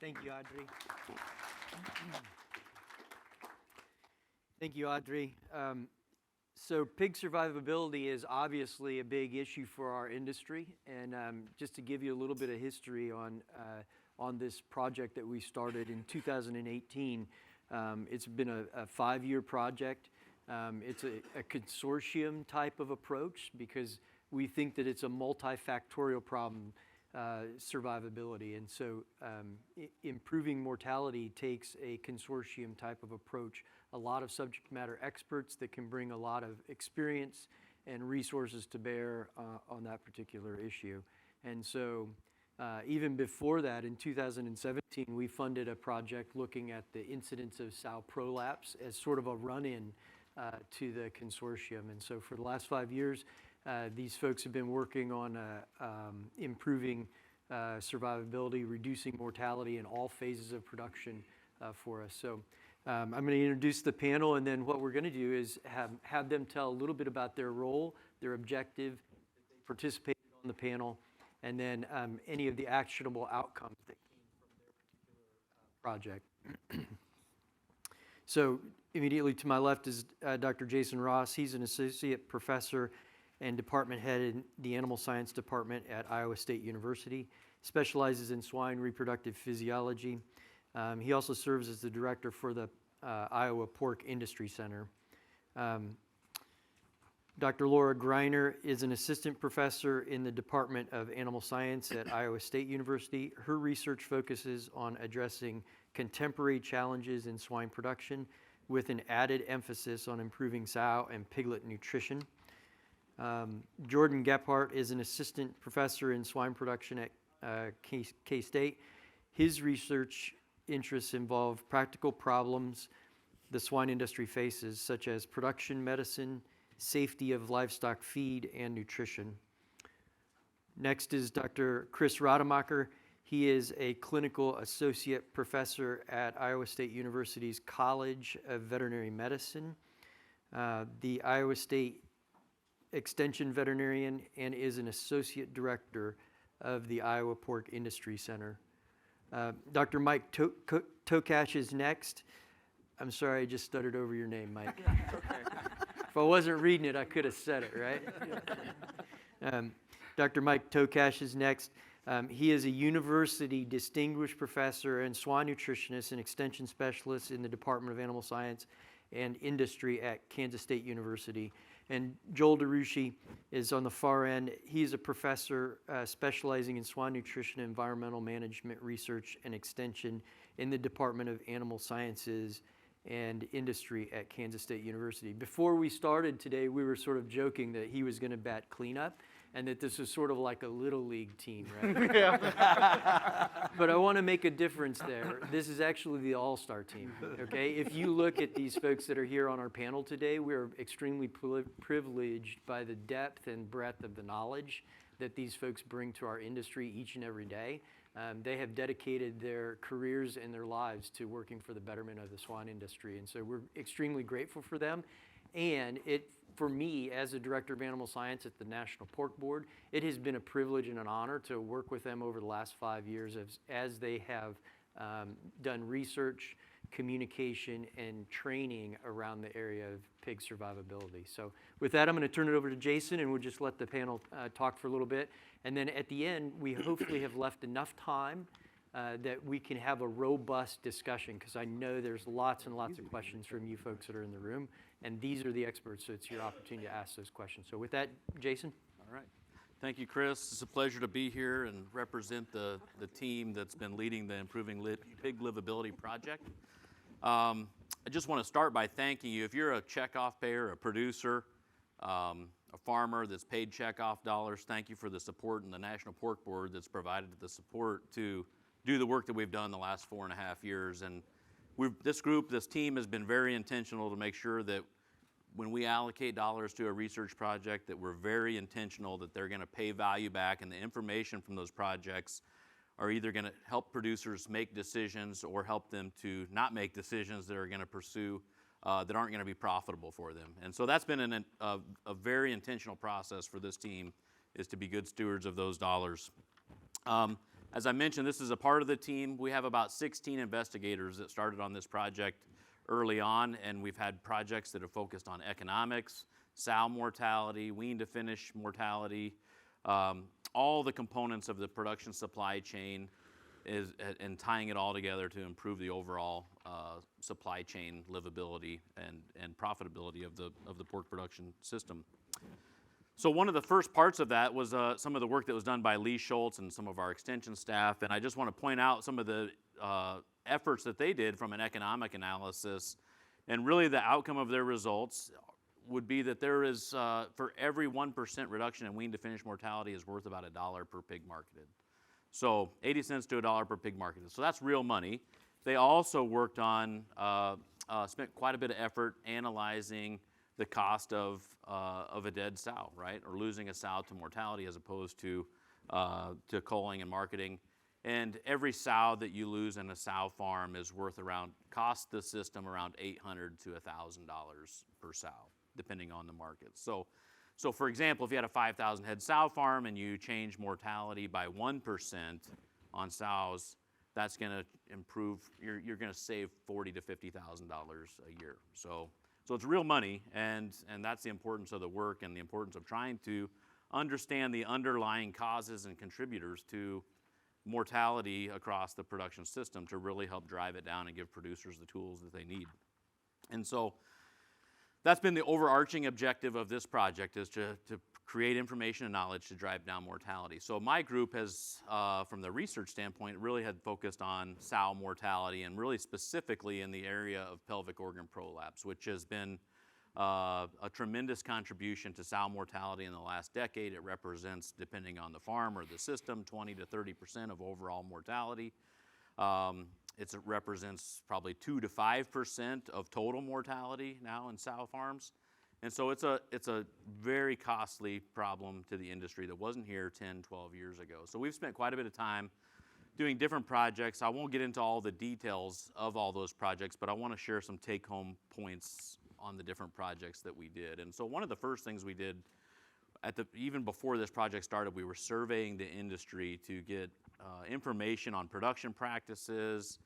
Thank you, Audrey. Thank you, Audrey. So pig survivability is obviously a big issue for our industry, and just to give you a little bit of history on this project that we started in 2018, it's been a 5-year project. It's a consortium type of approach because we think that it's a multifactorial problem, survivability, and so improving mortality takes a consortium type of approach. A lot of subject matter experts that can bring a lot of experience and resources to bear on that particular issue. And so even before that, in 2017, we funded a project looking at the incidence of sow prolapse as sort of a run-in to the consortium. And so for the last 5 years, these folks have been working on improving survivability, reducing mortality in all phases of production for us. So I'm going to introduce the panel, and then what we're going to do is have them tell a little bit about their role, their objective, participated on the panel, and then any of the actionable outcomes that came from their particular project. So immediately to my left is Dr. Jason Ross. He's an associate professor and department head in the animal science department at Iowa State University, specializes in swine reproductive physiology. He also serves as the director for the Iowa Pork Industry Center. Dr. Laura Greiner is an assistant professor in the Department of Animal Science at Iowa State University. Her research focuses on addressing contemporary challenges in swine production with an added emphasis on improving sow and piglet nutrition. Jordan Gephardt is an assistant professor in swine production at K-State. His research interests involve practical problems the swine industry faces, such as production medicine, safety of livestock feed, and nutrition. Next is Dr. Chris Rademacher. He is a clinical associate professor at Iowa State University's College of Veterinary Medicine, the Iowa State Extension veterinarian, and is an associate director of the Iowa Pork Industry Center. Dr. Mike Tokash is next. I'm sorry, I just stuttered over your name, Mike. Okay. If I wasn't reading it, I could have said it, right? Dr. Mike Tokash is next. He is a university distinguished professor and swine nutritionist and extension specialist in the Department of Animal Science and Industry at Kansas State University. And Joel DeRucci is on the far end. He's a professor specializing in swine nutrition, environmental management research, and extension in the Department of Animal Sciences and Industry at Kansas State University. Before we started today, we were sort of joking that he was going to bat cleanup and that this was sort of like a little league team, right? Yeah. But I want to make a difference there. This is actually the all-star team, okay? If you look at these folks that are here on our panel today, we're extremely privileged by the depth and breadth of the knowledge that these folks bring to our industry each and every day. They have dedicated their careers and their lives to working for the betterment of the swine industry, and so we're extremely grateful for them. And for me, as a director of animal science at the National Pork Board, it has been a privilege and an honor to work with them over the last 5 years as they have done research, communication, and training around the area of pig survivability. So with that, I'm going to turn it over to Jason, and we'll just let the panel talk for a little bit. And then at the end, we hopefully have left enough time that we can have a robust discussion, because I know there's lots and lots of questions from you folks that are in the room, and these are the experts, so it's your opportunity to ask those questions. So with that, Jason. All right. Thank you, Chris. It's a pleasure to be here and represent the team that's been leading the Improving Pig Livability Project. I just want to start by thanking you. If you're a checkoff payer, a producer, a farmer that's paid checkoff dollars, thank you for the support, and the National Pork Board that's provided the support to do the work that we've done the last 4.5 years. And this team has been very intentional to make sure that when we allocate dollars to a research project, that we're very intentional that they're going to pay value back, and the information from those projects are either going to help producers make decisions or help them to not make decisions that are going to pursue that aren't going to be profitable for them. And so that's been a very intentional process for this team, is to be good stewards of those dollars. As I mentioned, this is a part of the team. We have about 16 investigators that started on this project early on, and we've had projects that have focused on economics, sow mortality, wean to finish mortality, all the components of the production supply chain and tying it all together to improve the overall supply chain livability and profitability of the pork production system. So one of the first parts of that was some of the work that was done by Lee Schultz and some of our extension staff, and I just want to point out some of the efforts that they did from an economic analysis, and really the outcome of their results would be that there is, for every 1% reduction in wean to finish mortality is worth about $1 per pig marketed. So 80 cents to $1 per pig marketed. So that's real money. They also worked on, spent quite a bit of effort analyzing the cost of a dead sow, right? Or losing a sow to mortality as opposed to culling and marketing. And every sow that you lose in a sow farm is worth cost the system around $800 to $1,000 per sow, depending on the market. So for example, if you had a 5,000 head sow farm and you change mortality by 1% on sows, that's going to improve, you're going to save $40,000 to $50,000 a year. So it's real money, and that's the importance of the work and the importance of trying to understand the underlying causes and contributors to mortality across the production system to really help drive it down and give producers the tools that they need. And so that's been the overarching objective of this project, is to create information and knowledge to drive down mortality. So my group has, from the research standpoint, really had focused on sow mortality, and really specifically in the area of pelvic organ prolapse, which has been a tremendous contribution to sow mortality in the last decade. It represents, depending on the farm or the system, 20 to 30% of overall mortality. It represents probably 2 to 5% of total mortality now in sow farms. And so it's a very costly problem to the industry that wasn't here 10, 12 years ago. So we've spent quite a bit of time doing different projects. I won't get into all the details of all those projects, but I want to share some take-home points on the different projects that we did. And so one of the first things we did, even before this project started, we were surveying the industry to get information on production practices,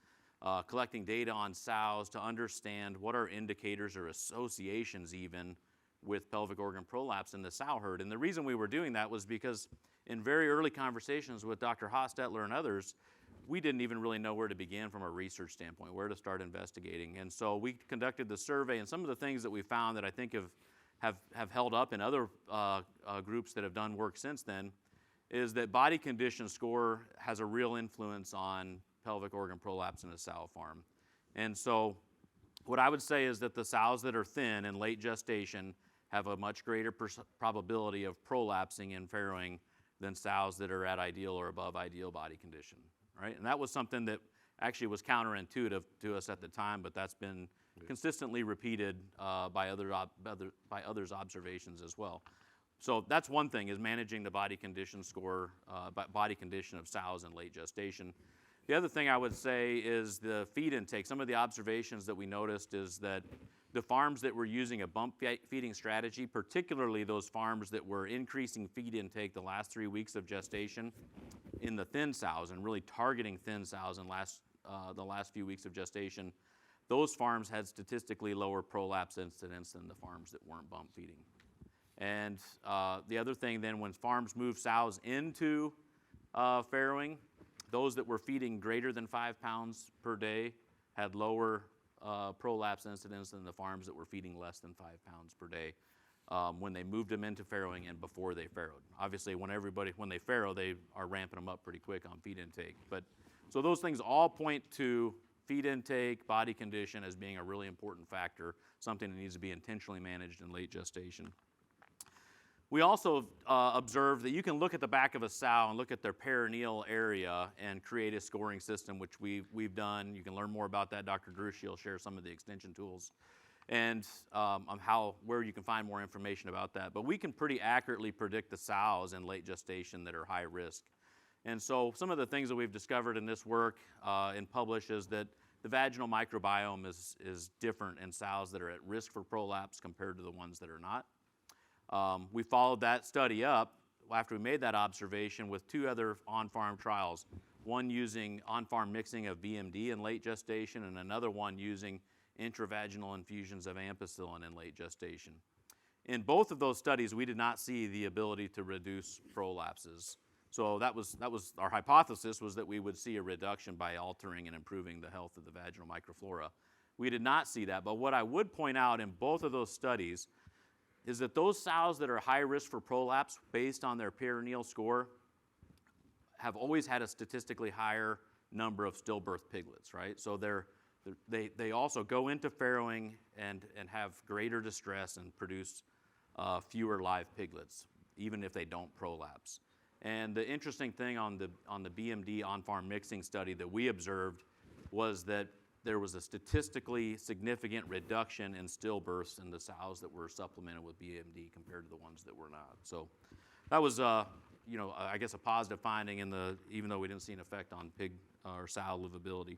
collecting data on sows to understand what are indicators or associations even with pelvic organ prolapse in the sow herd. And the reason we were doing that was because in very early conversations with Dr. Hostetler and others, we didn't even really know where to begin from a research standpoint, where to start investigating. And so we conducted the survey, and some of the things that we found that I think have held up in other groups that have done work since then is that body condition score has a real influence on pelvic organ prolapse in a sow farm. And so what I would say is that the sows that are thin in late gestation have a much greater probability of prolapsing and farrowing than sows that are at ideal or above ideal body condition, right? And that was something that actually was counterintuitive to us at the time, but that's been consistently repeated by others' observations as well. So that's one thing, is managing the body condition score, body condition of sows in late gestation. The other thing I would say is the feed intake. Some of the observations that we noticed is that the farms that were using a bump feeding strategy, particularly those farms that were increasing feed intake the last 3 weeks of gestation in the thin sows and really targeting thin sows in the last few weeks of gestation, those farms had statistically lower prolapse incidence than the farms that weren't bump feeding. And the other thing then, when farms move sows into farrowing, those that were feeding greater than 5 pounds per day had lower prolapse incidence than the farms that were feeding less than 5 pounds per day when they moved them into farrowing and before they farrowed. Obviously, when they farrow, they are ramping them up pretty quick on feed intake. So those things all point to feed intake, body condition as being a really important factor, something that needs to be intentionally managed in late gestation. We also observed that you can look at the back of a sow and look at their perineal area and create a scoring system, which we've done. You can learn more about that. Dr. Drushi will share some of the extension tools and on where you can find more information about that. But we can pretty accurately predict the sows in late gestation that are high risk. And so some of the things that we've discovered in this work and published is that the vaginal microbiome is different in sows that are at risk for prolapse compared to the ones that are not. We followed that study up after we made that observation with 2 other on-farm trials, one using on-farm mixing of BMD in late gestation and another one using intravaginal infusions of ampicillin in late gestation. In both of those studies, we did not see the ability to reduce prolapses. So that was our hypothesis, was that we would see a reduction by altering and improving the health of the vaginal microflora. We did not see that, but what I would point out in both of those studies is that those sows that are high risk for prolapse based on their perineal score have always had a statistically higher number of stillbirth piglets, right? So they also go into farrowing and have greater distress and produce fewer live piglets, even if they don't prolapse. And the interesting thing on the BMD on-farm mixing study that we observed was that there was a statistically significant reduction in stillbirths in the sows that were supplemented with BMD compared to the ones that were not. So that was, I guess, a positive finding even though we didn't see an effect on pig or sow livability.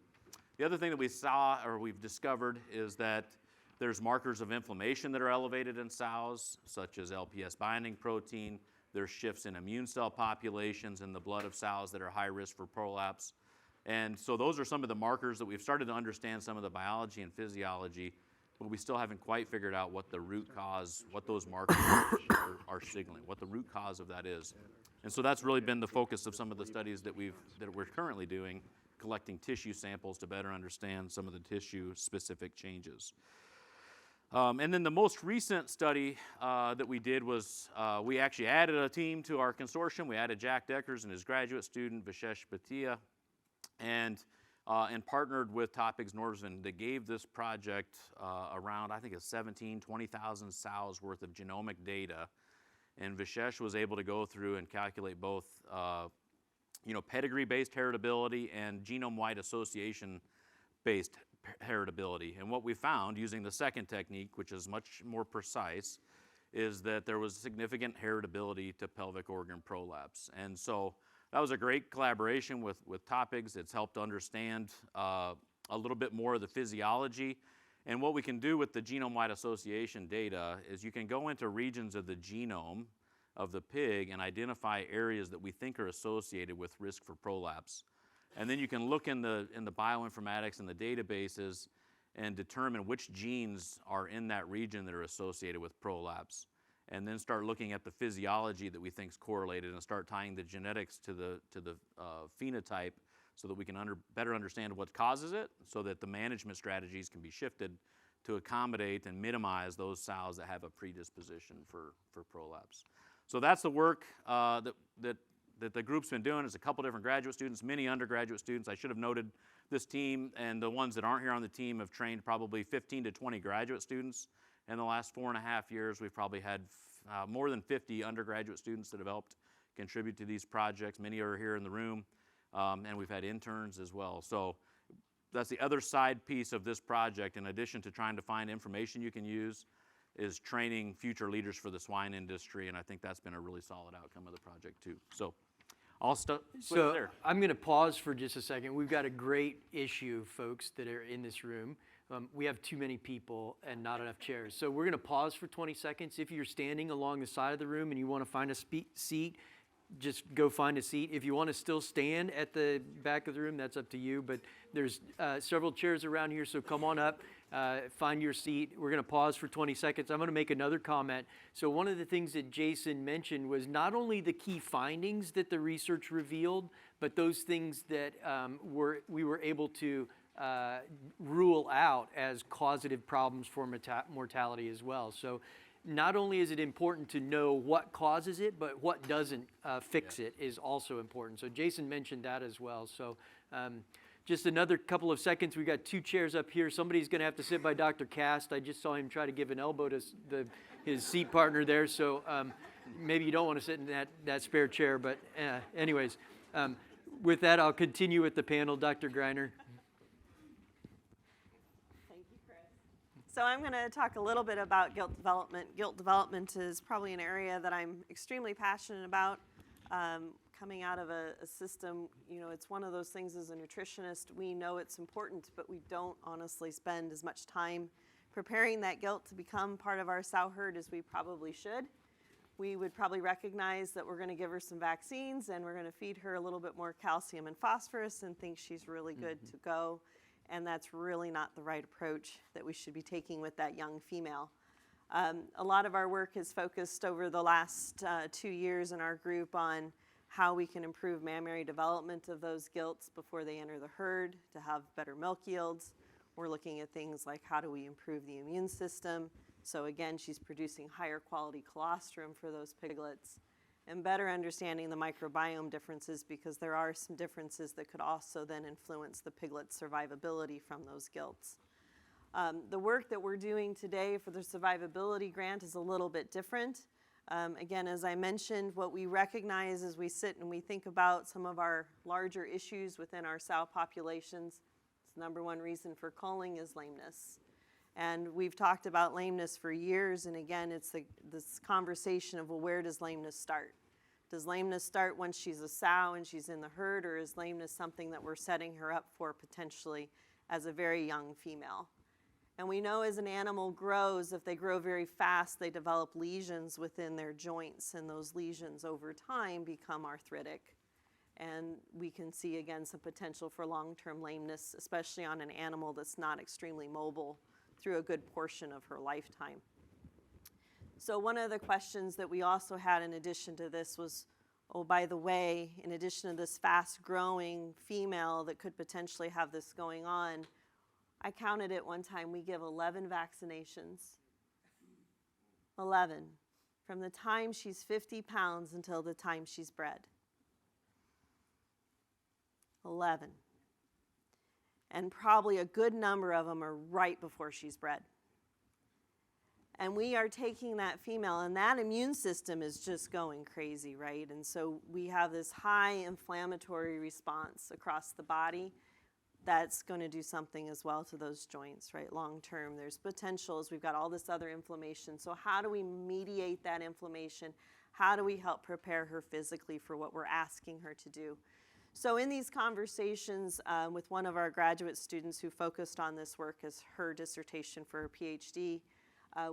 The other thing that we saw or we've discovered is that there's markers of inflammation that are elevated in sows, such as LPS binding protein. There's shifts in immune cell populations in the blood of sows that are high risk for prolapse. And so those are some of the markers that we've started to understand some of the biology and physiology, but we still haven't quite figured out what the root cause, what those markers are signaling, what the root cause of that is. And so that's really been the focus of some of the studies that we're currently doing, collecting tissue samples to better understand some of the tissue-specific changes. And then the most recent study that we did was we actually added a team to our consortium. We added Jack Deckers and his graduate student, Vishesh Bhatia, and partnered with Topigs Norsvin that gave this project around, I think, 20,000 sows worth of genomic data. And Vishesh was able to go through and calculate both pedigree-based heritability and genome-wide association-based heritability. And what we found using the second technique, which is much more precise, is that there was significant heritability to pelvic organ prolapse. And so that was a great collaboration with Topigs. It's helped understand a little bit more of the physiology. And what we can do with the genome-wide association data is you can go into regions of the genome of the pig and identify areas that we think are associated with risk for prolapse. And then you can look in the bioinformatics and the databases and determine which genes are in that region that are associated with prolapse. And then start looking at the physiology that we think is correlated and start tying the genetics to the phenotype so that we can better understand what causes it, so that the management strategies can be shifted to accommodate and minimize those sows that have a predisposition for prolapse. So that's the work that the group's been doing. It's a couple different graduate students, many undergraduate students. I should have noted this team and the ones that aren't here on the team have trained probably 15 to 20 graduate students. In the last 4.5 years, we've probably had more than 50 undergraduate students that have helped contribute to these projects. Many are here in the room, and we've had interns as well. So that's the other side piece of this project. In addition to trying to find information you can use, is training future leaders for the swine industry, and I think that's been a really solid outcome of the project too. So I'll stop there. I'm going to pause for just a second. We've got a great issue, folks, that are in this room. We have too many people and not enough chairs. So we're going to pause for 20 seconds. If you're standing along the side of the room and you want to find a seat, just go find a seat. If you want to still stand at the back of the room, that's up to you. But there's several chairs around here, so come on up, find your seat. We're going to pause for 20 seconds. I'm going to make another comment. So one of the things that Jason mentioned was not only the key findings that the research revealed, but those things that we were able to rule out as causative problems for mortality as well. So not only is it important to know what causes it, but what doesn't fix it is also important. So Jason mentioned that as well. So just another couple of seconds. We've got 2 chairs up here. Somebody's going to have to sit by Dr. Cast. I just saw him try to give an elbow to his seat partner there. So maybe you don't want to sit in that spare chair. But anyways, with that, I'll continue with the panel. Dr. Greiner. So I'm going to talk a little bit about gilt development. Gilt development is probably an area that I'm extremely passionate about. Coming out of a system, it's one of those things as a nutritionist, we know it's important, but we don't honestly spend as much time preparing that gilt to become part of our sow herd as we probably should. we would probably recognize that we're going to give her some vaccines and we're going to feed her a little bit more calcium and phosphorus and think she's really good to go. And that's really not the right approach that we should be taking with that young female. A lot of our work is focused over the last 2 years in our group on how we can improve mammary development of those gilts before they enter the herd to have better milk yields. We're looking at things like how do we improve the immune system. So again, she's producing higher quality colostrum for those piglets, and better understanding the microbiome differences, because there are some differences that could also then influence the piglet's survivability from those gilts. The work that we're doing today for the survivability grant is a little bit different. Again, as I mentioned, what we recognize as we sit and we think about some of our larger issues within our sow populations, the number one reason for culling is lameness. And we've talked about lameness for years, and again, it's this conversation of, well, where does lameness start? Does lameness start once she's a sow and she's in the herd, or is lameness something that we're setting her up for potentially as a very young female? And we know as an animal grows, if they grow very fast, they develop lesions within their joints, and those lesions over time become arthritic. And we can see, again, some potential for long-term lameness, especially on an animal that's not extremely mobile through a good portion of her lifetime. So one of the questions that we also had in addition to this was, oh, by the way, in addition to this fast-growing female that could potentially have this going on, I counted it one time, we give 11 vaccinations. 11. From the time she's 50 pounds until the time she's bred. 11. And probably a good number of them are right before she's bred. And we are taking that female, and that immune system is just going crazy, right? And so we have this high inflammatory response across the body that's going to do something as well to those joints, right? Long term, there's potentials. We've got all this other inflammation. So how do we mediate that inflammation? How do we help prepare her physically for what we're asking her to do? So in these conversations with one of our graduate students who focused on this work as her dissertation for her PhD,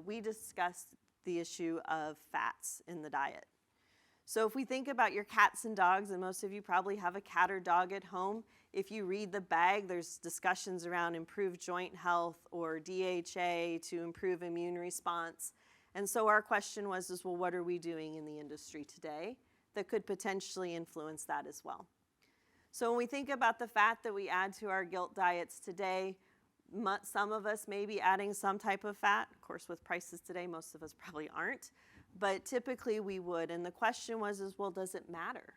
we discussed the issue of fats in the diet. So if we think about your cats and dogs, and most of you probably have a cat or dog at home, if you read the bag, there's discussions around improved joint health or DHA to improve immune response. And so our question was, well, what are we doing in the industry today that could potentially influence that as well? So when we think about the fat that we add to our gilt diets today, some of us may be adding some type of fat. Of course, with prices today, most of us probably aren't. But typically we would. And the question was, well, does it matter?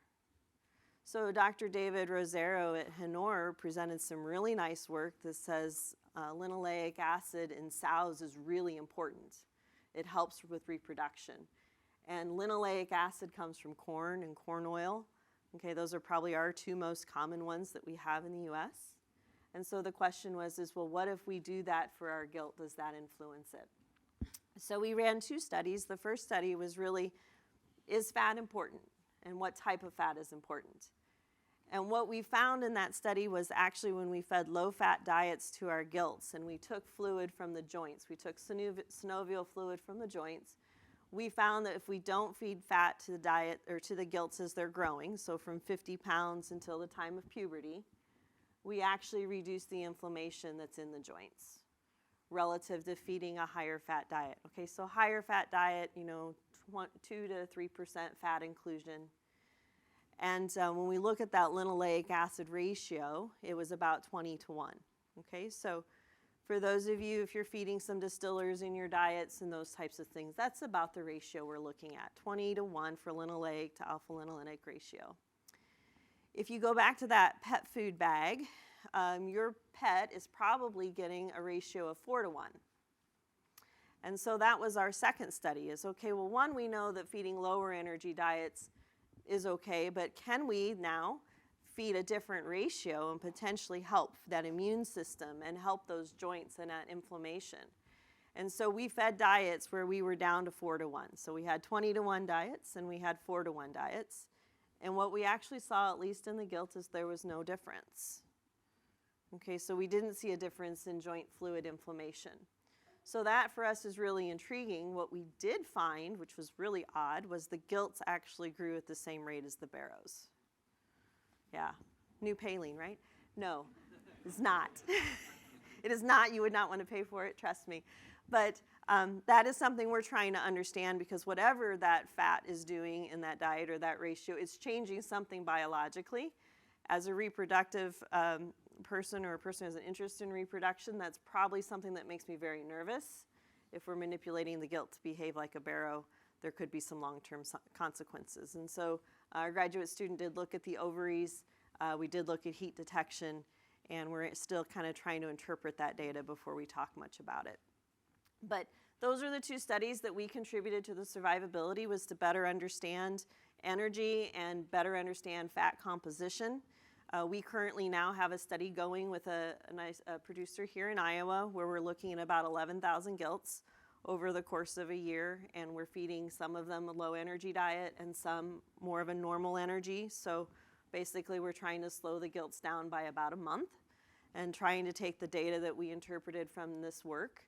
So Dr. David Rosero at Honor presented some really nice work that says linoleic acid in sows is really important. It helps with reproduction. And linoleic acid comes from corn and corn oil. Okay, those are probably our two most common ones that we have in the US. And so the question was, well, what if we do that for our gilt? Does that influence it? So we ran 2 studies. The first study was really, is fat important? And what type of fat is important? And what we found in that study was actually when we fed low-fat diets to our gilts and we took fluid from the joints, we took synovial fluid from the joints, we found that if we don't feed fat to the diet or to the gilts as they're growing, so from 50 pounds until the time of puberty, we actually reduce the inflammation that's in the joints relative to feeding a higher fat diet. Okay, so higher fat diet, 2 to 3% fat inclusion. And when we look at that linoleic acid ratio, it was about 20 to 1. Okay, so for those of you, if you're feeding some distillers in your diets and those types of things, that's about the ratio we're looking at, 20 to 1 for linoleic to alpha-linolenic ratio. If you go back to that pet food bag, your pet is probably getting a ratio of 4 to 1. And so that was our second study is, okay, well, one, we know that feeding lower energy diets is okay, but can we now feed a different ratio and potentially help that immune system and help those joints and that inflammation? And so we fed diets where we were down to 4 to 1. So we had 20 to 1 diets and we had 4 to 1 diets. And what we actually saw, at least in the gilt, is there was no difference. Okay, so we didn't see a difference in joint fluid inflammation. So that for us is really intriguing. What we did find, which was really odd, was the gilts actually grew at the same rate as the barrows. Yeah, new Paline, right? No, it's not. It is not. You would not want to pay for it, trust me. But that is something we're trying to understand, because whatever that fat is doing in that diet or that ratio, it's changing something biologically. As a reproductive person, or a person who has an interest in reproduction, that's probably something that makes me very nervous. If we're manipulating the gilt to behave like a barrow, there could be some long-term consequences. And so our graduate student did look at the ovaries. We did look at heat detection, and we're still kind of trying to interpret that data before we talk much about it. But those are the two studies that we contributed to the survivability, was to better understand energy and better understand fat composition. We currently now have a study going with a producer here in Iowa, where we're looking at about 11,000 gilts over the course of a year, and we're feeding some of them a low energy diet and some more of a normal energy. So basically we're trying to slow the gilts down by about a month, and trying to take the data that we interpreted from this work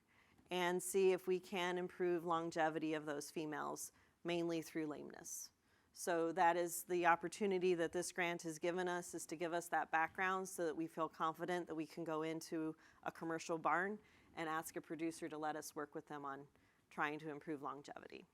and see if we can improve longevity of those females, mainly through lameness. So that is the opportunity that this grant has given us, is to give us that background so that we feel confident that we can go into a commercial barn and ask a producer to let us work with them on trying to improve longevity.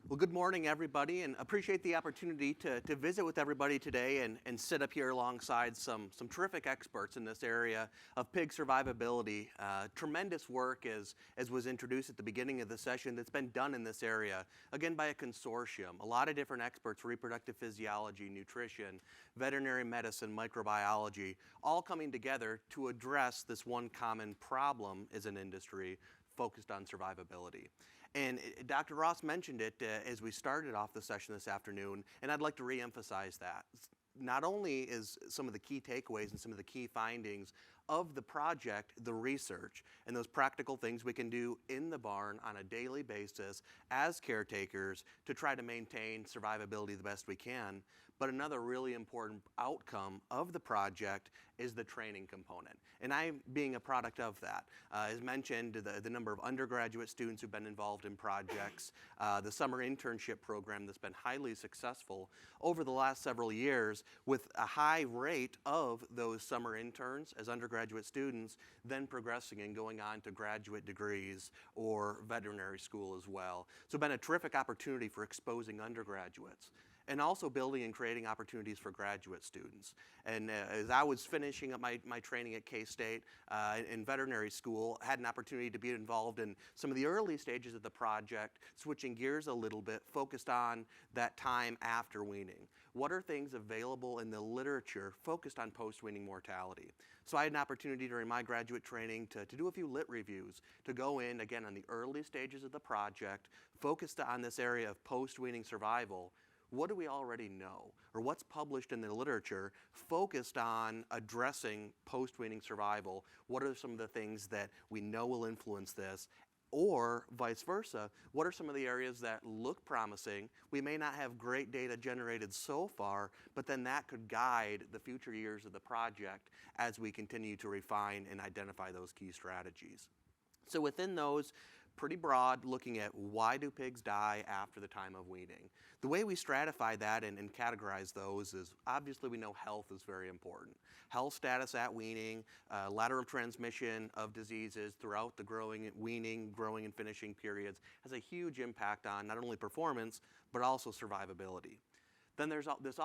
Well, good morning, everybody, and appreciate the opportunity to visit with everybody today and sit up here alongside some terrific experts in this area of pig survivability. Tremendous work, as was introduced at the beginning of the session, that's been done in this area, again, by a consortium. A lot of different experts, reproductive physiology, nutrition, veterinary medicine, microbiology, all coming together to address this one common problem as an industry focused on survivability. And Dr. Ross mentioned it as we started off the session this afternoon, and I'd like to reemphasize that. Not only is some of the key takeaways and some of the key findings of the project, the research, and those practical things we can do in the barn on a daily basis as caretakers to try to maintain survivability the best we can, but another really important outcome of the project is the training component. And I, being a product of that, as mentioned, the number of undergraduate students who've been involved in projects, the summer internship program that's been highly successful over the last several years, with a high rate of those summer interns as undergraduate students then progressing and going on to graduate degrees or veterinary school as well. So it's been a terrific opportunity for exposing undergraduates, and also building and creating opportunities for graduate students. And as I was finishing up my training at K-State in veterinary school, I had an opportunity to be involved in some of the early stages of the project, switching gears a little bit, focused on that time after weaning. What are things available in the literature focused on post-weaning mortality? So I had an opportunity during my graduate training to do a few lit reviews, to go in, again, on the early stages of the project, focused on this area of post-weaning survival. What do we already know, or what's published in the literature focused on addressing post-weaning survival? What are some of the things that we know will influence this? Or vice versa, what are some of the areas that look promising? We may not have great data generated so far, but then that could guide the future years of the project as we continue to refine and identify those key strategies. So within those, pretty broad, looking at why do pigs die after the time of weaning. The way we stratify that and categorize those is, obviously we know health is very important. Health status at weaning, lateral transmission of diseases throughout the weaning, growing, and finishing periods has a huge impact on not only performance, but also survivability. Then there's this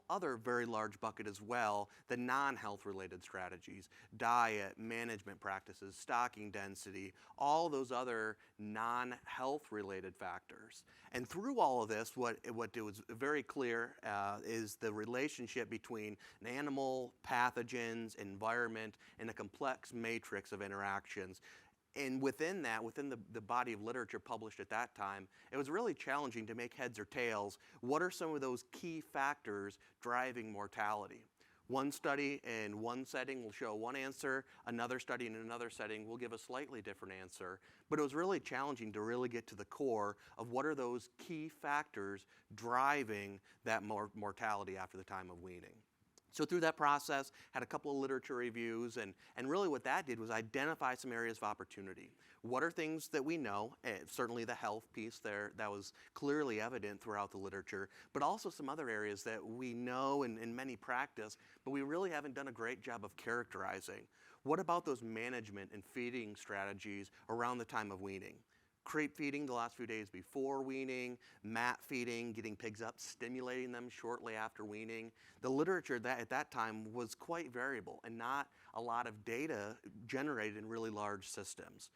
other very large bucket as well, the non-health related strategies, diet, management practices, stocking density, all those other non-health related factors. And through all of this, what was very clear is the relationship between an animal, pathogens, environment, and a complex matrix of interactions. And within that, within the body of literature published at that time, it was really challenging to make heads or tails. What are some of those key factors driving mortality? One study in one setting will show one answer, another study in another setting will give a slightly different answer. But it was really challenging to really get to the core of what are those key factors driving that mortality after the time of weaning. So through that process, had a couple of literature reviews, and really what that did was identify some areas of opportunity. What are things that we know? Certainly the health piece there, that was clearly evident throughout the literature, but also some other areas that we know and in many practice, but we really haven't done a great job of characterizing. What about those management and feeding strategies around the time of weaning? Crepe feeding the last few days before weaning, mat feeding, getting pigs up, stimulating them shortly after weaning. The literature at that time was quite variable and not a lot of data generated in really large systems.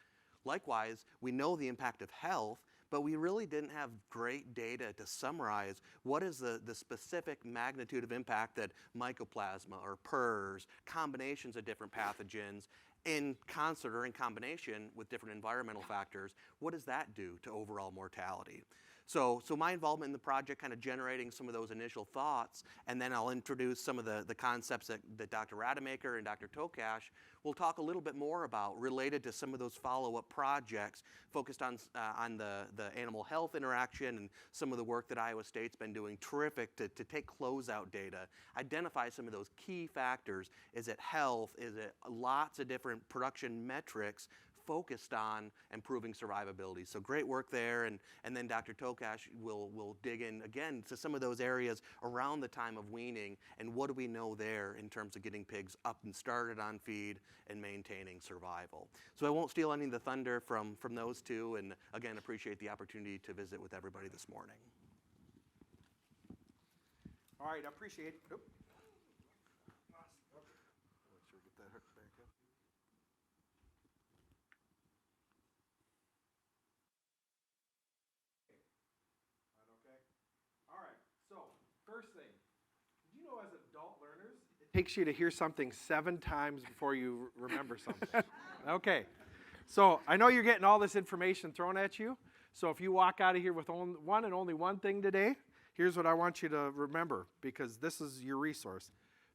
Likewise, we know the impact of health, but we really didn't have great data to summarize what is the specific magnitude of impact that mycoplasma or PRRS, combinations of different pathogens, in concert or in combination with different environmental factors, what does that do to overall mortality? So my involvement in the project kind of generating some of those initial thoughts, and then I'll introduce some of the concepts that Dr. Rademacher and Dr. Tokash will talk a little bit more about related to some of those follow-up projects focused on the animal health interaction and some of the work that Iowa State's been doing terrific to take closeout data, identify some of those key factors. Is it health? Is it lots of different production metrics focused on improving survivability? So great work there, and then Dr. Tokash will dig in again to some of those areas around the time of weaning and what do we know there in terms of getting pigs up and started on feed and maintaining survival. So I won't steal any of the thunder from those two, and again appreciate the opportunity to visit with everybody this morning. All right, I appreciate it. First thing, did you know as adult learners, it takes you to hear something 7 times before you remember something? Okay, so I know you're getting all this information thrown at you, so if you walk out of here with one and only one thing today, here's what I want you to remember, because this is your resource.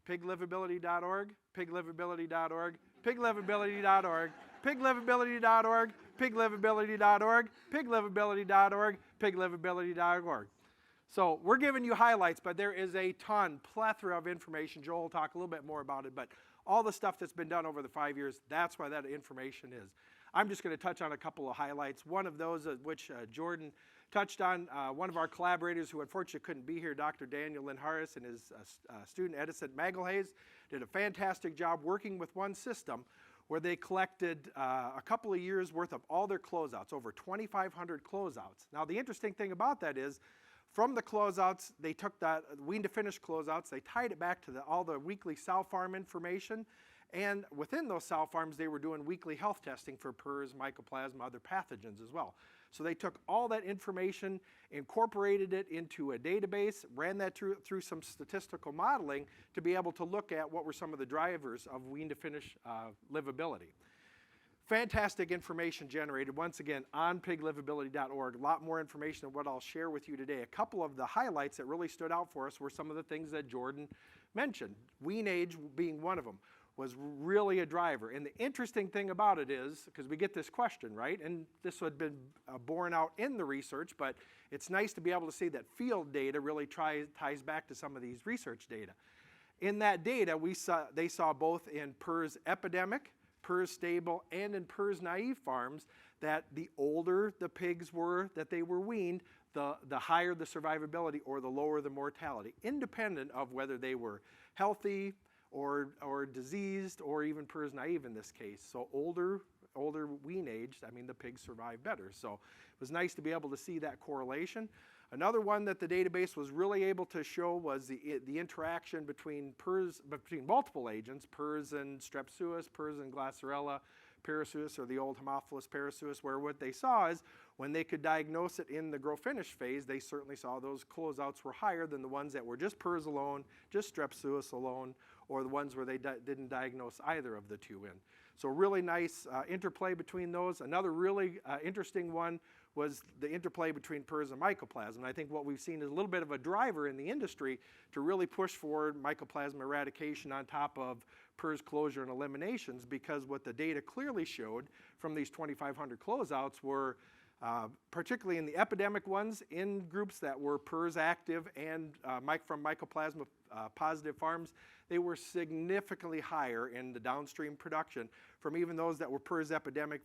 piglivability.org, piglivability.org, piglivability.org, piglivability.org, piglivability.org, piglivability.org, piglivability.org. So we're giving you highlights, but there is a plethora of information. Joel will talk a little bit more about it, but all the stuff that's been done over the 5 years, that's why that information is. I'm just going to touch on a couple of highlights. One of those which Jordan touched on, one of our collaborators who unfortunately couldn't be here, Dr. Daniel Lynn Harris, and his student Edison Magalhaes did a fantastic job working with one system where they collected a couple of years worth of all their closeouts, over 2,500 closeouts. Now the interesting thing about that is, from the closeouts, they took that wean to finish closeouts, they tied it back to all the weekly sow farm information, and within those sow farms, they were doing weekly health testing for PRRS, mycoplasma, other pathogens as well. So they took all that information, incorporated it into a database, ran that through some statistical modeling to be able to look at what were some of the drivers of wean to finish livability. Fantastic information generated, once again, on piglivability.org. A lot more information than what I'll share with you today. A couple of the highlights that really stood out for us were some of the things that Jordan mentioned. Wean age being one of them was really a driver. And the interesting thing about it is, because we get this question, right? And this had been borne out in the research, but it's nice to be able to see that field data really ties back to some of these research data. In that data, they saw both in PRRS epidemic, PRRS stable, and in PRRS naive farms that the older the pigs were that they were weaned, the higher the survivability or the lower the mortality, independent of whether they were healthy or diseased or even PRRS naive in this case. So older wean age, I mean the pigs survive better. So it was nice to be able to see that correlation. Another one that the database was really able to show was the interaction between multiple agents, PRRS and strep suis, PRRS and Glasserella, parasuis, or the old Haemophilus parasuis, where what they saw is when they could diagnose it in the grow finish phase, they certainly saw those closeouts were higher than the ones that were just PRRS alone, just strep suis alone, or the ones where they didn't diagnose either of the two in. So really nice interplay between those. Another really interesting one was the interplay between PRRS and mycoplasma. And I think what we've seen is a little bit of a driver in the industry to really push forward mycoplasma eradication on top of PRRS closure and eliminations, because what the data clearly showed from these 2,500 closeouts were particularly in the epidemic ones, in groups that were PRRS active and from mycoplasma positive farms, they were significantly higher in the downstream production from even those that were PRRS epidemic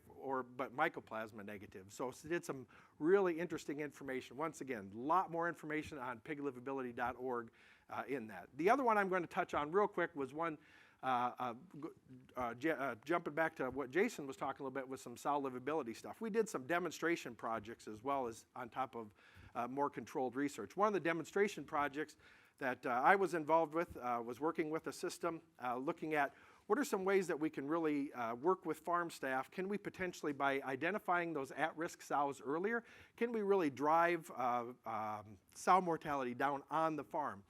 but mycoplasma negative. So it did some really interesting information. Once again, a lot more information on piglivability.org in that. The other one I'm going to touch on real quick was one jumping back to what Jason was talking a little bit with some sow livability stuff. We did some demonstration projects as well as on top of more controlled research. One of the demonstration projects that I was involved with was working with a system looking at what are some ways that we can really work with farm staff. Can we potentially, by identifying those at-risk sows earlier, can we really drive sow mortality down on the farm?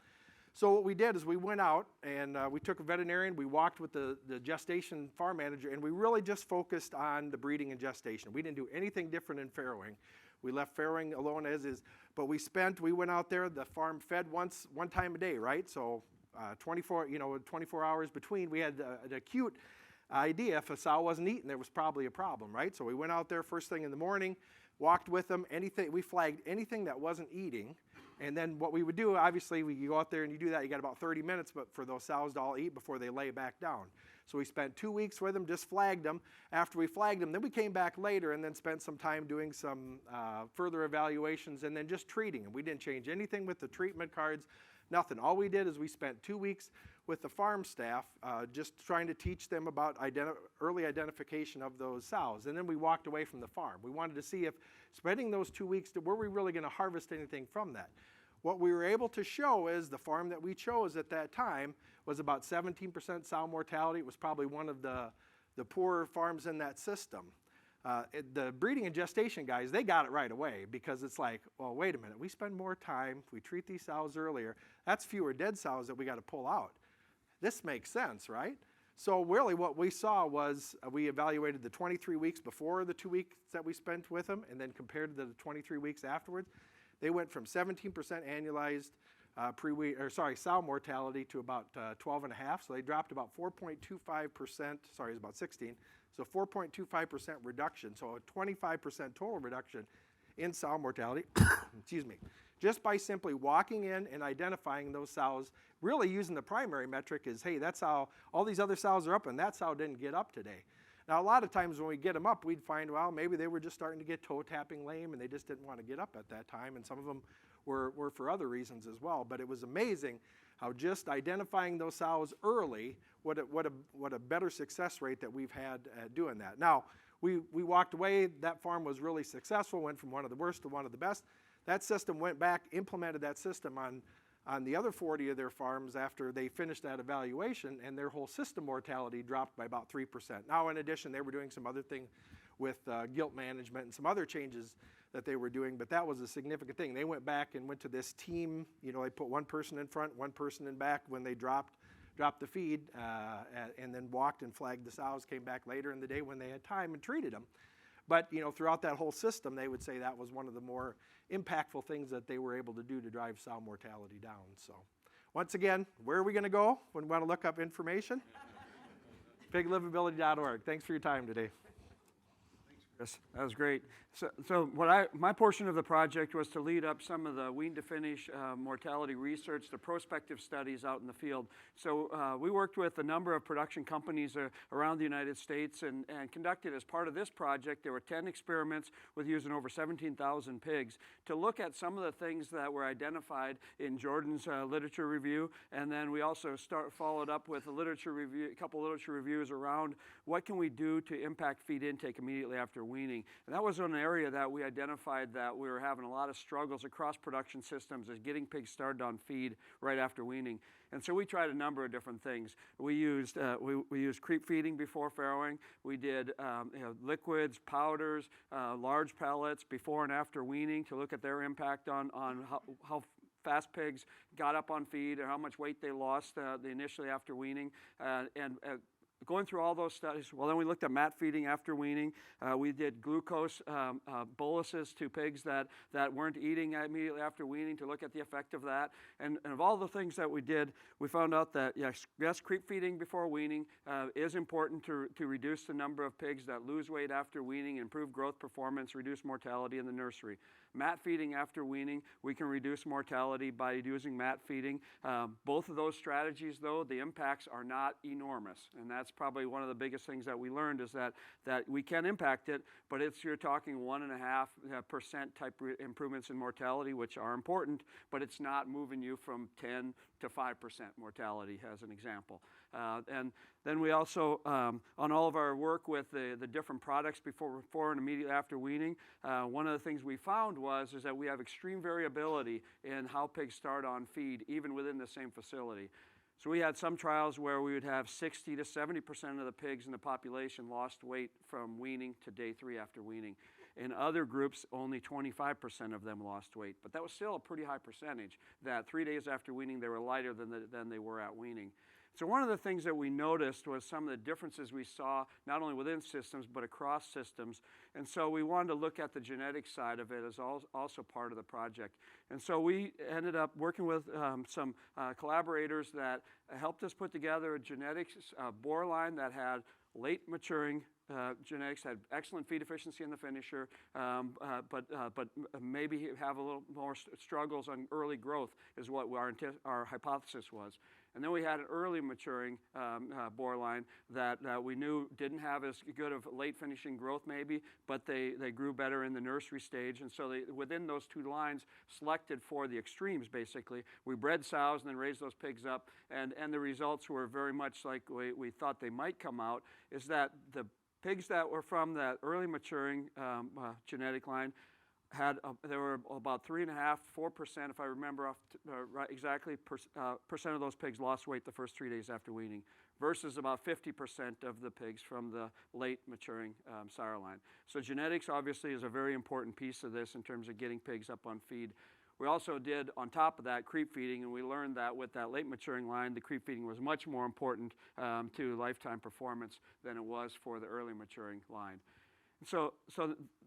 So what we did is we went out and we took a veterinarian, we walked with the gestation farm manager, and we really just focused on the breeding and gestation. We didn't do anything different in farrowing. We left farrowing alone as is, but we went out there, the farm fed one time a day, right? So 24 hours between, we had an acute idea if a sow wasn't eating, there was probably a problem, right? So we went out there first thing in the morning, walked with them, we flagged anything that wasn't eating. And then what we would do, obviously, you go out there and you do that, you got about 30 minutes for those sows to all eat before they lay back down. So we spent 2 weeks with them, just flagged them. After we flagged them, then we came back later and then spent some time doing some further evaluations and then just treating them. We didn't change anything with the treatment cards, nothing. All we did is we spent 2 weeks with the farm staff just trying to teach them about early identification of those sows. And then we walked away from the farm. We wanted to see if spending those 2 weeks, were we really going to harvest anything from that? What we were able to show is the farm that we chose at that time was about 17% sow mortality. It was probably one of the poorer farms in that system. The breeding and gestation guys, they got it right away because it's like, well, wait a minute, we spend more time, we treat these sows earlier, that's fewer dead sows that we got to pull out. This makes sense, right? So really what we saw was we evaluated the 23 weeks before the 2 weeks that we spent with them and then compared to the 23 weeks afterwards. They went from 17% annualized sow mortality to about 12.5. So they dropped about 4.25%, sorry, it was about 16. So 4.25% reduction, so a 25% total reduction in sow mortality, excuse me, just by simply walking in and identifying those sows, really using the primary metric is, hey, that's how all these other sows are up and that sow didn't get up today. Now, a lot of times when we get them up, we'd find, well, maybe they were just starting to get toe tapping lame and they just didn't want to get up at that time. And some of them were for other reasons as well. But it was amazing how just identifying those sows early, what a better success rate that we've had at doing that. Now, we walked away. That farm was really successful, went from one of the worst to one of the best. That system went back, implemented that system on the other 40 of their farms after they finished that evaluation, and their whole system mortality dropped by about 3%. Now, in addition, they were doing some other thing with gilt management and some other changes that they were doing, but that was a significant thing. They went back and went to this team, they put one person in front, one person in back when they dropped the feed, and then walked and flagged the sows, came back later in the day when they had time and treated them. But throughout that whole system, they would say that was one of the more impactful things that they were able to do to drive sow mortality down. So once again, where are we going to go when we want to look up information? piglivability.org. Thanks for your time today. Chris, that was great. So my portion of the project was to lead up some of the wean to finish mortality research, the prospective studies out in the field. So we worked with a number of production companies around the United States and conducted, as part of this project, there were 10 experiments with using over 17,000 pigs to look at some of the things that were identified in Jordan's literature review. And then we also followed up with a couple literature reviews around what can we do to impact feed intake immediately after weaning. And that was an area that we identified that we were having a lot of struggles across production systems as getting pigs started on feed right after weaning. And so we tried a number of different things. We used creep feeding before farrowing. We did liquids, powders, large pellets before and after weaning to look at their impact on how fast pigs got up on feed or how much weight they lost initially after weaning. going through all those studies, well, then we looked at mat feeding after weaning. We did glucose boluses to pigs that weren't eating immediately after weaning to look at the effect of that. And of all the things that we did, we found out that, yes, creep feeding before weaning is important to reduce the number of pigs that lose weight after weaning, improve growth performance, reduce mortality in the nursery. Mat feeding after weaning, we can reduce mortality by using mat feeding. Both of those strategies, though, the impacts are not enormous. And that's probably one of the biggest things that we learned is that we can impact it, but you're talking 1.5% type improvements in mortality, which are important, but it's not moving you from 10 to 5% mortality, as an example. And then we also, on all of our work with the different products before and immediately after weaning, one of the things we found is that we have extreme variability in how pigs start on feed, even within the same facility. So we had some trials where we would have 60 to 70% of the pigs in the population lost weight from weaning to day 3 after weaning. In other groups, only 25% of them lost weight. But that was still a pretty high percentage, that 3 days after weaning, they were lighter than they were at weaning. So one of the things that we noticed was some of the differences we saw, not only within systems, but across systems. And so we wanted to look at the genetic side of it as also part of the project. And so we ended up working with some collaborators that helped us put together a genetics boar line that had late maturing genetics, had excellent feed efficiency in the finisher, but maybe have a little more struggles on early growth is what our hypothesis was. And then we had an early maturing boar line that we knew didn't have as good of late finishing growth maybe, but they grew better in the nursery stage. And so within those two lines, selected for the extremes basically. We bred sows and then raised those pigs up, and the results were very much like we thought they might come out, is that the pigs that were from that early maturing genetic line there were about 3.5%, 4%, if I remember exactly, percent of those pigs lost weight the first 3 days after weaning, versus about 50% of the pigs from the late maturing sire line. So genetics obviously is a very important piece of this in terms of getting pigs up on feed. We also did, on top of that, creep feeding, and we learned that with that late maturing line, the creep feeding was much more important to lifetime performance than it was for the early maturing line. So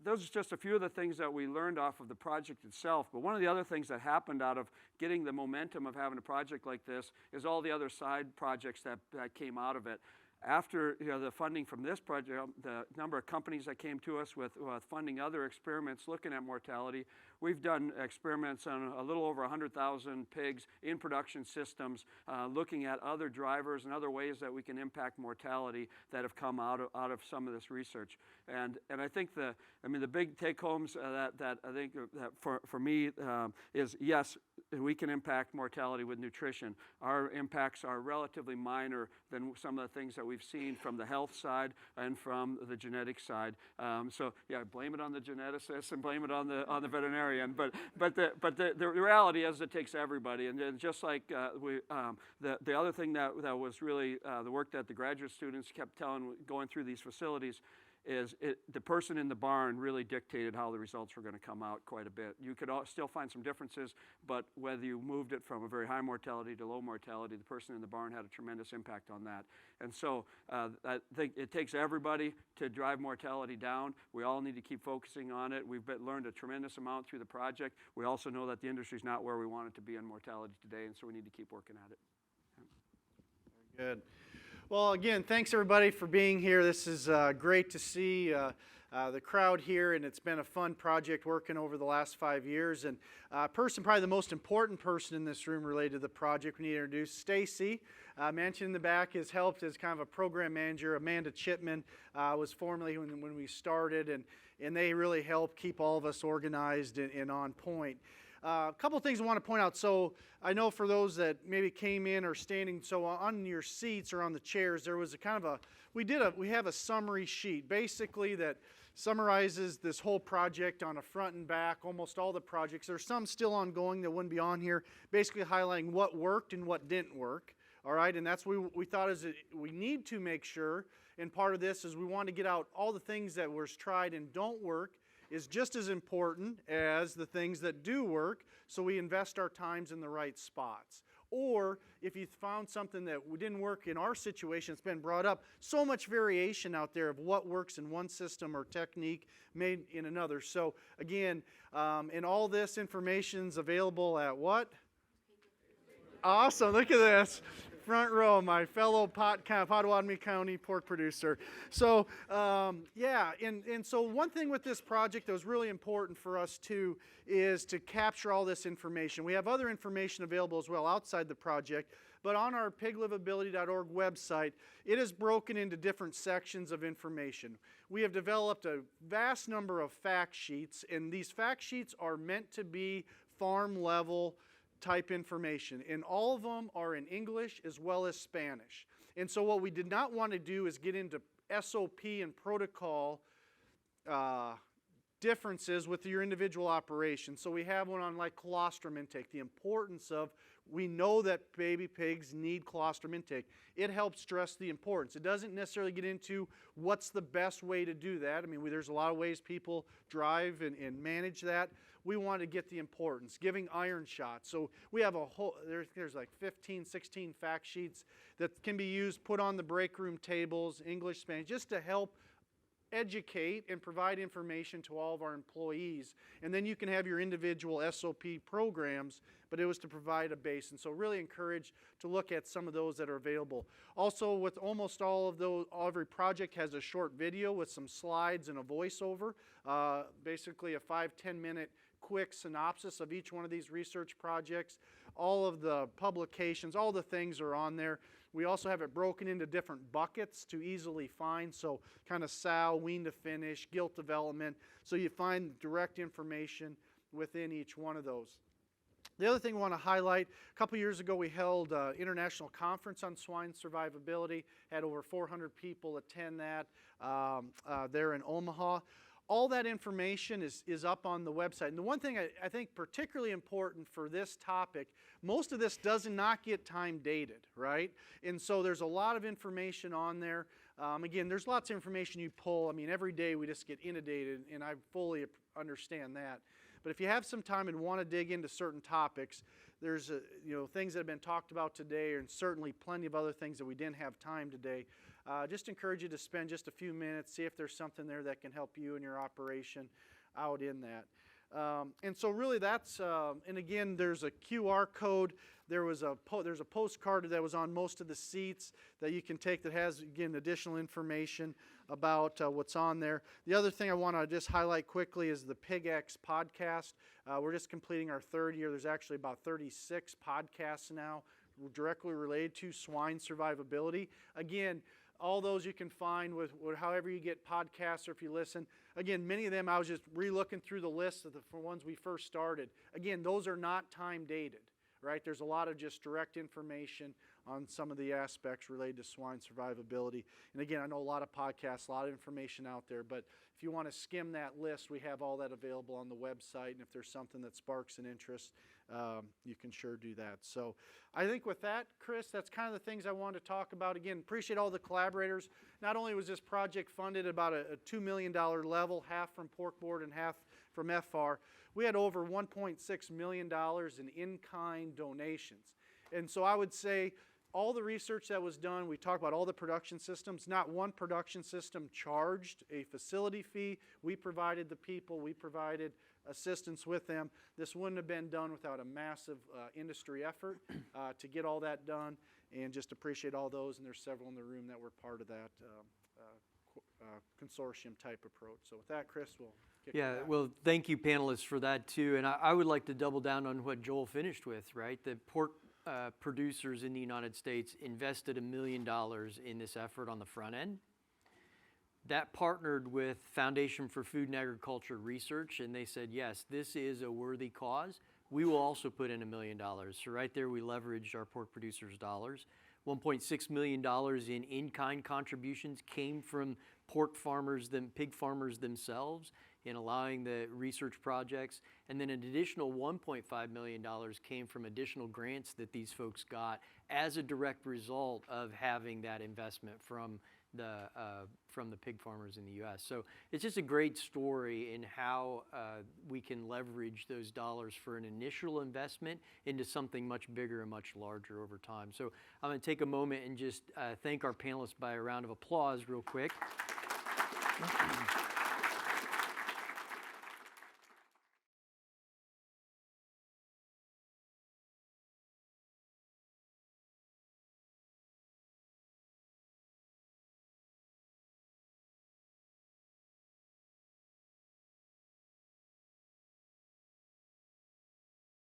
those are just a few of the things that we learned off of the project itself. But one of the other things that happened out of getting the momentum of having a project like this is all the other side projects that came out of it. After the funding from this project, the number of companies that came to us with funding other experiments looking at mortality, we've done experiments on a little over 100,000 pigs in production systems, looking at other drivers and other ways that we can impact mortality that have come out of some of this research. And I think the big take homes that I think that for me is, yes, we can impact mortality with nutrition. Our impacts are relatively minor than some of the things that we've seen from the health side and from the genetic side. So yeah, blame it on the geneticists and blame it on the veterinarian. But the reality is it takes everybody. And just like the other thing that was really the work that the graduate students kept going through these facilities is the person in the barn really dictated how the results were going to come out quite a bit. You could still find some differences, but whether you moved it from a very high mortality to low mortality, the person in the barn had a tremendous impact on that. And so I think it takes everybody to drive mortality down. We all need to keep focusing on it. We've learned a tremendous amount through the project. We also know that the industry is not where we want it to be in mortality today, and so we need to keep working at it. Very good. Well, again, thanks everybody for being here. This is great to see the crowd here, and it's been a fun project working over the last 5 years. And probably the most important person in this room related to the project, we need to introduce Stacy. Mentioned in the back has helped as kind of a program manager. Amanda Chipman was formerly when we started, and they really helped keep all of us organized and on point. A couple of things I want to point out. So I know for those that maybe came in or standing, so on your seats or on the chairs, there was a kind of we have a summary sheet basically that summarizes this whole project on a front and back, almost all the projects. There's some still ongoing that wouldn't be on here, basically highlighting what worked and what didn't work. All right, and that's what we thought is we need to make sure, and part of this is we want to get out all the things that was tried and don't work is just as important as the things that do work, so we invest our times in the right spots. or if you found something that didn't work in our situation, it's been brought up. So much variation out there of what works in one system or technique made in another. So again, and all this information's available at what? Awesome, look at this. Front row, my fellow Potawatomi County pork producer. So, yeah, and so one thing with this project that was really important for us too is to capture all this information. We have other information available as well outside the project, but on our piglivability.org website, it is broken into different sections of information. We have developed a vast number of fact sheets, and these fact sheets are meant to be farm level type information, and all of them are in English as well as Spanish. And so what we did not want to do is get into SOP and protocol differences with your individual operation. So we have one on like colostrum intake, the importance of, we know that baby pigs need colostrum intake. It helps stress the importance. It doesn't necessarily get into what's the best way to do that. I mean, there's a lot of ways people drive and manage that. We want to get the importance, giving iron shots. So we have a whole, there's like 15, 16 fact sheets that can be used, put on the break room tables, English, Spanish, just to help educate and provide information to all of our employees. And then you can have your individual SOP programs, but it was to provide a base. And so really encourage to look at some of those that are available. Also, with almost all of those, every project has a short video with some slides and a voiceover, basically a 5-10 minute quick synopsis of each one of these research projects. All of the publications, all the things are on there. We also have it broken into different buckets to easily find, so kind of sow, wean to finish, gilt development, so you find direct information within each one of those. The other thing I want to highlight, a couple years ago we held an international conference on swine survivability, had over 400 people attend that there in Omaha. All that information is up on the website. And the one thing I think particularly important for this topic, most of this does not get time dated, right? And so there's a lot of information on there. Again, there's lots of information you pull. I mean, every day we just get inundated, and I fully understand that. But if you have some time and want to dig into certain topics, there's things that have been talked about today, and certainly plenty of other things that we didn't have time today. Just encourage you to spend just a few minutes, see if there's something there that can help you and your operation out in that. And so really that's, and again, there's a QR code. There's a postcard that was on most of the seats that you can take that has, again, additional information about what's on there. The other thing I want to just highlight quickly is the PigX podcast. We're just completing our third year. There's actually about 36 podcasts now directly related to swine survivability. Again, all those you can find with however you get podcasts or if you listen. Again, many of them I was just re-looking through the list of the ones we first started. Again, those are not time dated, right? There's a lot of just direct information on some of the aspects related to swine survivability. And again, I know a lot of podcasts, a lot of information out there, but if you want to skim that list, we have all that available on the website. And if there's something that sparks an interest, you can sure do that. So I think with that, Chris, that's kind of the things I wanted to talk about. Again, appreciate all the collaborators. Not only was this project funded about a $2 million level, half from Pork Board and half from FFAR, we had over $1.6 million in in-kind donations. And so I would say all the research that was done, we talked about all the production systems. Not one production system charged a facility fee. We provided the people, we provided assistance with them. This wouldn't have been done without a massive industry effort to get all that done, and just appreciate all those, and there's several in the room that were part of that consortium type approach. So with that, Chris, we'll kick it back. Well, thank you panelists for that too, and I would like to double down on what Joel finished with, right? The pork producers in the United States invested $1 million in this effort on the front end. That partnered with Foundation for Food and Agriculture Research, and they said, yes, this is a worthy cause. We will also put in $1 million. So right there, we leveraged our pork producers' dollars. $1.6 million in-kind contributions came from pig farmers themselves in allowing the research projects. And then an additional $1.5 million came from additional grants that these folks got as a direct result of having that investment from from the pig farmers in the U.S. So it's just a great story in how we can leverage those dollars for an initial investment into something much bigger and much larger over time. So I'm going to take a moment and just thank our panelists by a round of applause real quick.